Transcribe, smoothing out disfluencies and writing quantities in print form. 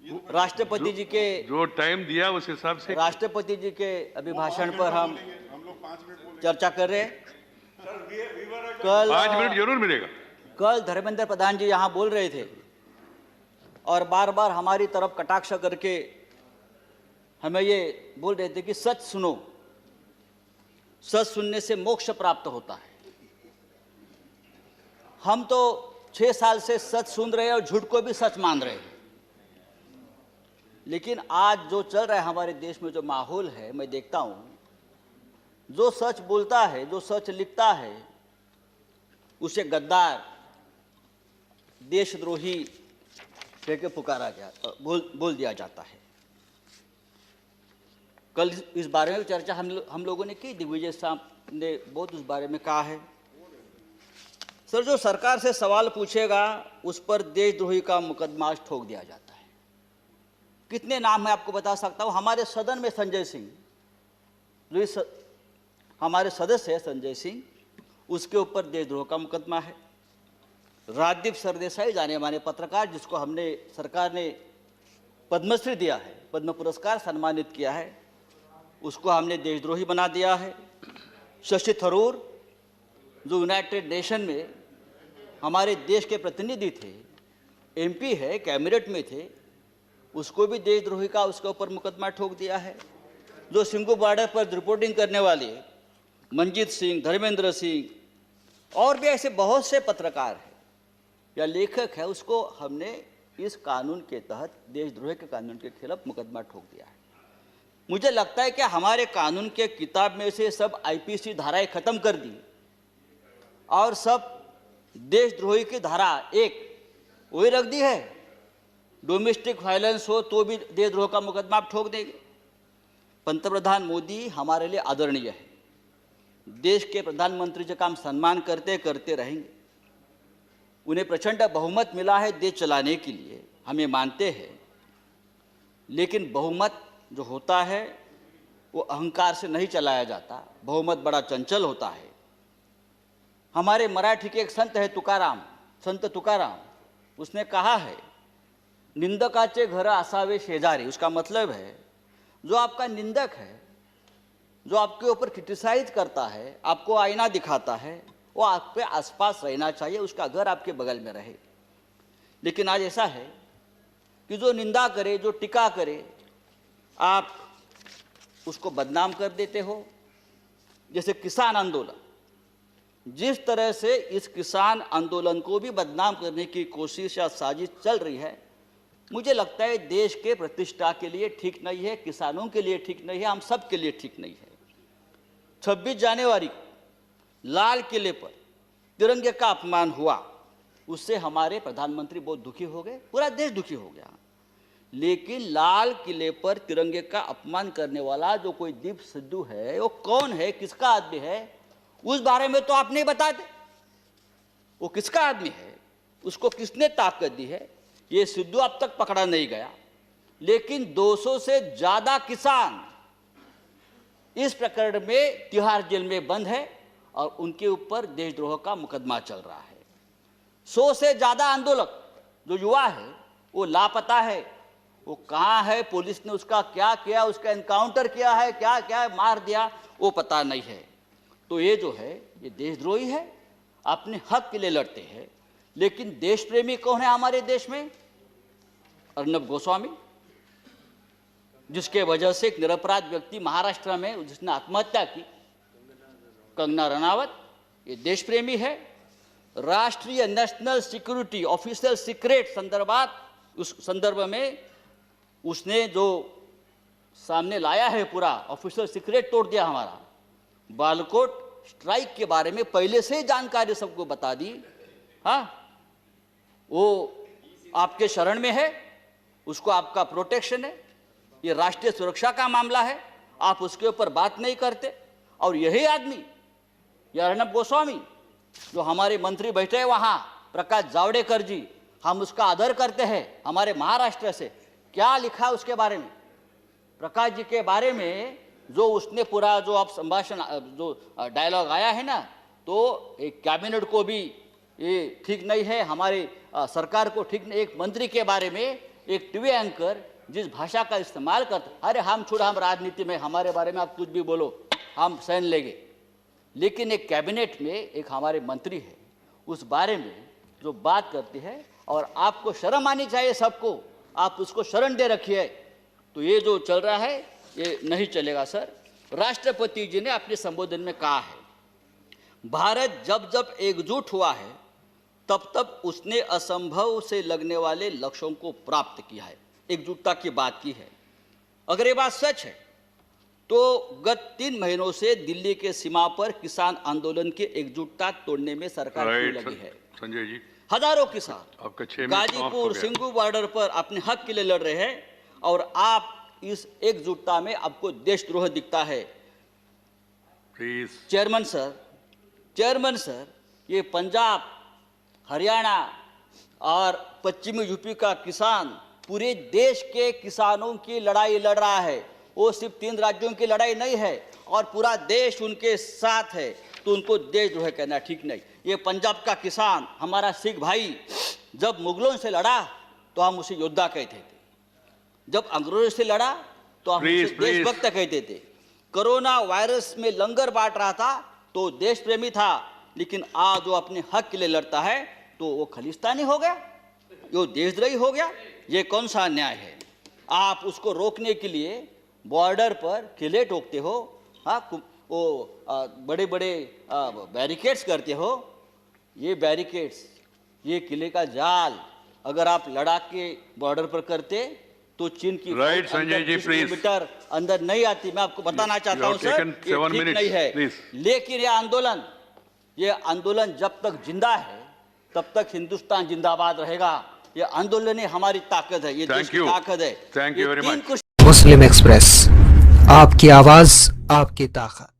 राष्ट्रपति जी के जो टाइम दिया उस हिसाब से राष्ट्रपति जी के अभिभाषण पर हम चर्चा कर रहे हैं। कल 5 मिनट जरूर मिलेगा। कल धर्मेंद्र प्रधान जी यहाँ बोल रहे थे और बार बार हमारी तरफ कटाक्ष करके हमें ये बोल रहे थे कि सच सुनो, सच सुनने से मोक्ष प्राप्त होता है। हम तो 6 साल से सच सुन रहे हैं और झूठ को भी सच मान रहे हैं, लेकिन आज जो चल रहा है हमारे देश में, जो माहौल है, मैं देखता हूं जो सच बोलता है, जो सच लिखता है, उसे गद्दार, देशद्रोही कह के पुकारा बोल दिया जाता है। कल इस बारे में चर्चा हम लोगों ने की। दिग्विजय साहब ने बहुत उस बारे में कहा है। सर, जो सरकार से सवाल पूछेगा उस पर देशद्रोही का मुकदमा ठोक दिया जाता है। कितने नाम मैं आपको बता सकता हूं। हमारे सदन में संजय सिंह, जो हमारे सदस्य है संजय सिंह, उसके ऊपर देशद्रोह का मुकदमा है। राजदीप सरदेसाई, जाने माने पत्रकार, जिसको हमने सरकार ने पद्मश्री दिया है, पद्म पुरस्कार सम्मानित किया है, उसको हमने देशद्रोही बना दिया है। शशि थरूर, जो यूनाइटेड नेशन में हमारे देश के प्रतिनिधि थे, एमपी है, कैबिनेट में थे, उसको भी देशद्रोही का उसके ऊपर मुकदमा ठोक दिया है। जो सिंघू बॉर्डर पर रिपोर्टिंग करने वाले मंजीत सिंह, धर्मेंद्र सिंह और भी ऐसे बहुत से पत्रकार हैं या लेखक है, उसको हमने इस कानून के तहत, देशद्रोह के कानून के खिलाफ मुकदमा ठोक दिया है। मुझे लगता है कि हमारे कानून के किताब में से सब आईपीसी धाराएं खत्म कर दी और सब देशद्रोही की धारा एक वही रख दी है। डोमेस्टिक वायलेंस हो तो भी देशद्रोह का मुकदमा आप ठोक देंगे। पंतप्रधान मोदी हमारे लिए आदरणीय है। देश के प्रधानमंत्री जी का हम सम्मान करते करते रहेंगे। उन्हें प्रचंड बहुमत मिला है देश चलाने के लिए, हम ये मानते हैं। लेकिन बहुमत जो होता है वो अहंकार से नहीं चलाया जाता। बहुमत बड़ा चंचल होता है। हमारे मराठी के एक संत है तुकाराम, संत तुकाराम, उसने कहा है, निंदकाचे घर असावे शेजारी। उसका मतलब है जो आपका निंदक है, जो आपके ऊपर क्रिटिसाइज करता है, आपको आईना दिखाता है, वो आपके आसपास रहना चाहिए, उसका घर आपके बगल में रहे। लेकिन आज ऐसा है कि जो निंदा करे, जो टीका करे, आप उसको बदनाम कर देते हो। जैसे किसान आंदोलन, जिस तरह से इस किसान आंदोलन को भी बदनाम करने की कोशिश या साजिश चल रही है, मुझे लगता है देश के प्रतिष्ठा के लिए ठीक नहीं है, किसानों के लिए ठीक नहीं है, हम सब के लिए ठीक नहीं है। 26 जनवरी लाल किले पर तिरंगे का अपमान हुआ, उससे हमारे प्रधानमंत्री बहुत दुखी हो गए, पूरा देश दुखी हो गया। लेकिन लाल किले पर तिरंगे का अपमान करने वाला जो कोई दीप सिद्धू है, वो कौन है, किसका आदमी है, उस बारे में तो आप नहीं बताते। वो किसका आदमी है, उसको किसने ताकत दी है, ये सिद्धू अब तक पकड़ा नहीं गया। लेकिन 200 से ज्यादा किसान इस प्रकरण में तिहाड़ जेल में बंद है और उनके ऊपर देशद्रोह का मुकदमा चल रहा है। 100 से ज्यादा आंदोलक जो युवा है वो लापता है। वो कहाँ है, पुलिस ने उसका क्या किया, उसका एनकाउंटर किया है, क्या क्या मार दिया, वो पता नहीं है। तो ये जो है ये देशद्रोही है, अपने हक के लिए लड़ते हैं। लेकिन देश प्रेमी कौन है हमारे देश में? अर्नब गोस्वामी, जिसके वजह से एक निरपराध व्यक्ति महाराष्ट्र में जिसने आत्महत्या की, कंगना रनावत, ये देश प्रेमी है। राष्ट्रीय नेशनल सिक्योरिटी ऑफिशियल सीक्रेट संदर्भात, उस संदर्भ में उसने जो सामने लाया है, पूरा ऑफिशियल सीक्रेट तोड़ दिया हमारा। बालकोट स्ट्राइक के बारे में पहले से ही जानकारी सबको बता दी। हाँ, वो आपके शरण में है, उसको आपका प्रोटेक्शन है, ये राष्ट्रीय सुरक्षा का मामला है, आप उसके ऊपर बात नहीं करते। और यही आदमी, यह अर्नब गोस्वामी, जो हमारे मंत्री बैठे हैं वहाँ, प्रकाश जावड़ेकर जी, हम उसका आदर करते हैं, हमारे महाराष्ट्र से, क्या लिखा है उसके बारे में, प्रकाश जी के बारे में, जो उसने पूरा जो आप संभाषण, जो डायलॉग आया है ना, तो एक कैबिनेट को भी ये ठीक नहीं है, हमारे सरकार को ठीक नहीं। एक मंत्री के बारे में एक टीवी एंकर जिस भाषा का इस्तेमाल करता, अरे हम छोड़ो, हम राजनीति में, हमारे बारे में आप कुछ भी बोलो, हम सहन लेंगे। लेकिन एक कैबिनेट में एक हमारे मंत्री है, उस बारे में जो बात करती है, और आपको शर्म आनी चाहिए सबको, आप उसको शरण दे रखिए। तो ये जो चल रहा है ये नहीं चलेगा सर। राष्ट्रपति जी ने अपने संबोधन में कहा है, भारत जब जब एकजुट हुआ है तब तब उसने असंभव से लगने वाले लक्ष्यों को प्राप्त किया है, एकजुटता की बात की है। अगर ये बात सच है तो गत 3 महीनों से दिल्ली के सीमा पर किसान आंदोलन की एकजुटता तोड़ने में सरकार क्यों लगी है? संजय जी, हजारों किसान आपका 6 मिनट समाप्त हो गाजीपुर गया। सिंगू बॉर्डर पर अपने हक के लिए लड़ रहे हैं, और आप इस एकजुटता में आपको देशद्रोह दिखता है। प्लीज। चेयरमैन सर, ये पंजाब, हरियाणा और पश्चिमी यूपी का किसान पूरे देश के किसानों की लड़ाई लड़ रहा है। वो सिर्फ 3 राज्यों की लड़ाई नहीं है, और पूरा देश उनके साथ है। तो उनको देशद्रोह कहना ठीक नहीं। ये पंजाब का किसान, हमारा सिख भाई, जब मुगलों से लड़ा तो हम उसे योद्धा कहते थे, जब अंग्रेजों से लड़ा तो हम उसे देशभक्त कहते थे। कोरोना वायरस में लंगर बांट रहा था तो देश प्रेमी था, लेकिन आज वो अपने हक के लिए लड़ता है तो वो खालिस्तानी हो गया, वो देशद्रोही हो गया। ये कौन सा अन्याय है? आप उसको रोकने के लिए बॉर्डर पर किले ठोकते हो, हाँ, वो बड़े बड़े बैरिकेड्स करते हो। ये बैरिकेड्स, ये किले का जाल अगर आप लद्दाख के बॉर्डर पर करते तो चीन की right Sanjay ji, please. Kilometre अंदर नहीं आती। मैं आपको बताना चाहता हूं सर, ये ठीक नहीं है। लेकिन ये आंदोलन जब तक जिंदा है तब तक हिंदुस्तान जिंदाबाद रहेगा। ये आंदोलन ही हमारी ताकत है, ये देश की ताकत है। Thank you very much. Muslim express, आपकी आवाज, आपकी ताकत।